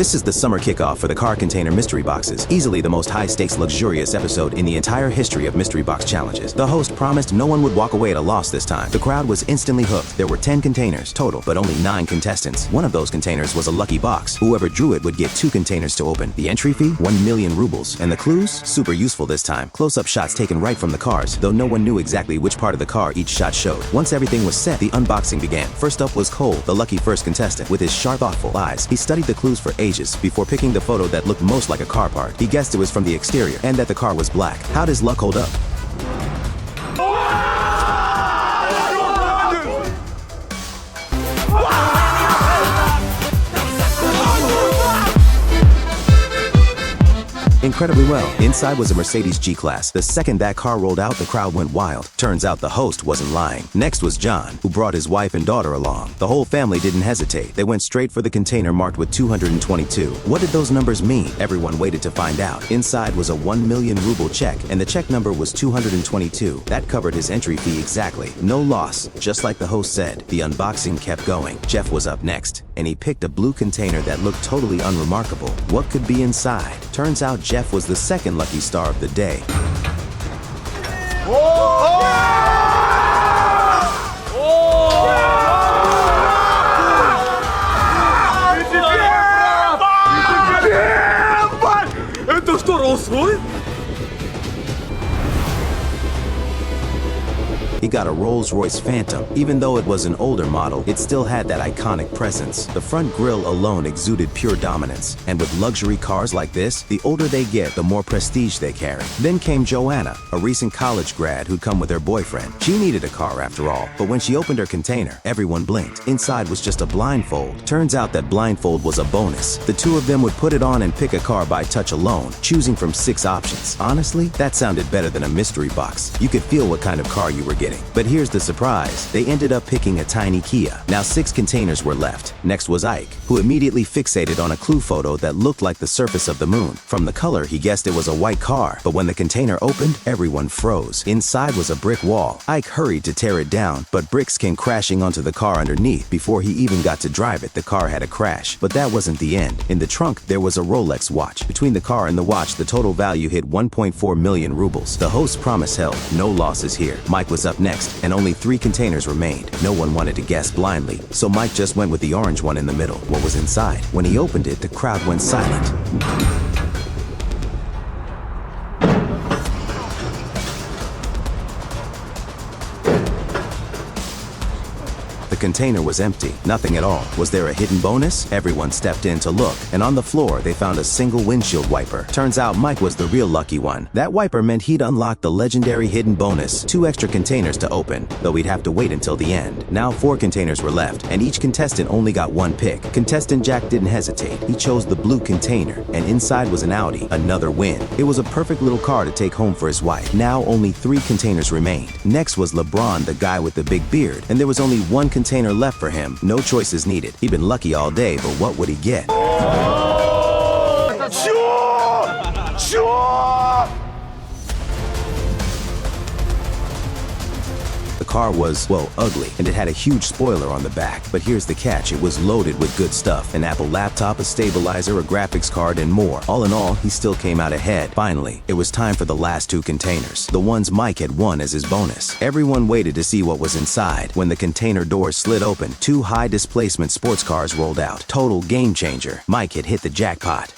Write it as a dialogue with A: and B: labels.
A: This is the summer kickoff for the car container mystery boxes, easily the most high-stakes luxurious episode in the entire history of mystery box challenges. The host promised no one would walk away at a loss this time. The crowd was instantly hooked. There were 10 containers total, but only 9 contestants. One of those containers was a lucky box. Whoever drew it would get 2 containers to open. The entry fee, 1 million rubles. And the clues? Super useful this time. Close-up shots taken right from the cars, though no one knew exactly which part of the car each shot showed. Once everything was set, the unboxing began. First up was Cole, the lucky first contestant. With his sharp, thoughtful eyes, he studied the clues for ages before picking the photo that looked most like a car part. He guessed it was from the exterior and that the car was black. How'd his luck hold up? Incredibly well. Inside was a Mercedes G-Class. The second that car rolled out, the crowd went wild. Turns out the host wasn't lying. Next was John, who brought his wife and daughter along. The whole family didn't hesitate. They went straight for the container marked with 222. What did those numbers mean? Everyone waited to find out. Inside was a 1 million ruble check, and the check number was 222. That covered his entry fee exactly. No loss. Just like the host said, the unboxing kept going. Jeff was up next, and he picked a blue container that looked totally unremarkable. What could be inside? Turns out Jeff was the second lucky star of the day.
B: Это что, Rolls-Royce?
A: He got a Rolls-Royce Phantom. Even though it was an older model, it still had that iconic presence. The front grille alone exuded pure dominance. And with luxury cars like this, the older they get, the more prestige they carry. Then came Joanna, a recent college grad who'd come with her boyfriend. She needed a car after all, but when she opened her container, everyone blinked. Inside was just a blindfold. Turns out that blindfold was a bonus. The two of them would put it on and pick a car by touch alone, choosing from 6 options. Honestly, that sounded better than a mystery box. You could feel what kind of car you were getting. But here's the surprise. They ended up picking a tiny Kia. Now 6 containers were left. Next was Ike, who immediately fixated on a clue photo that looked like the surface of the moon. From the color, he guessed it was a white car. But when the container opened, everyone froze. Inside was a brick wall. Ike hurried to tear it down, but bricks came crashing onto the car underneath. Before he even got to drive it, the car had a crash. But that wasn't the end. In the trunk, there was a Rolex watch. Between the car and the watch, the total value hit 1.4 million rubles. The host's promise held. No losses here. Mike was up next, and only 3 containers remained. No one wanted to guess blindly, so Mike just went with the orange one in the middle. What was inside? When he opened it, the crowd went silent. The container was empty, nothing at all. Was there a hidden bonus? Everyone stepped in to look, and on the floor they found a single windshield wiper. Turns out Mike was the real lucky one. That wiper meant he'd unlock the legendary hidden bonus, 2 extra containers to open, though he'd have to wait until the end. Now 4 containers were left, and each contestant only got 1 pick. Contestant Jack didn't hesitate. He chose the blue container, and inside was an Audi, another win. It was a perfect little car to take home for his wife. Now only 3 containers remained. Next was LeBron, the guy with the big beard, and there was only 1 container left for him. No choices needed. He'd been lucky all day, but what would he get? The car was, well, ugly, and it had a huge spoiler on the back. But here's the catch, it was loaded with good stuff. An Apple laptop, a stabilizer, a graphics card, and more. All in all, he still came out ahead. Finally, it was time for the last 2 containers, the ones Mike had won as his bonus. Everyone waited to see what was inside. When the container doors slid open, 2 high-displacement sports cars rolled out. Total game changer. Mike had hit the jackpot.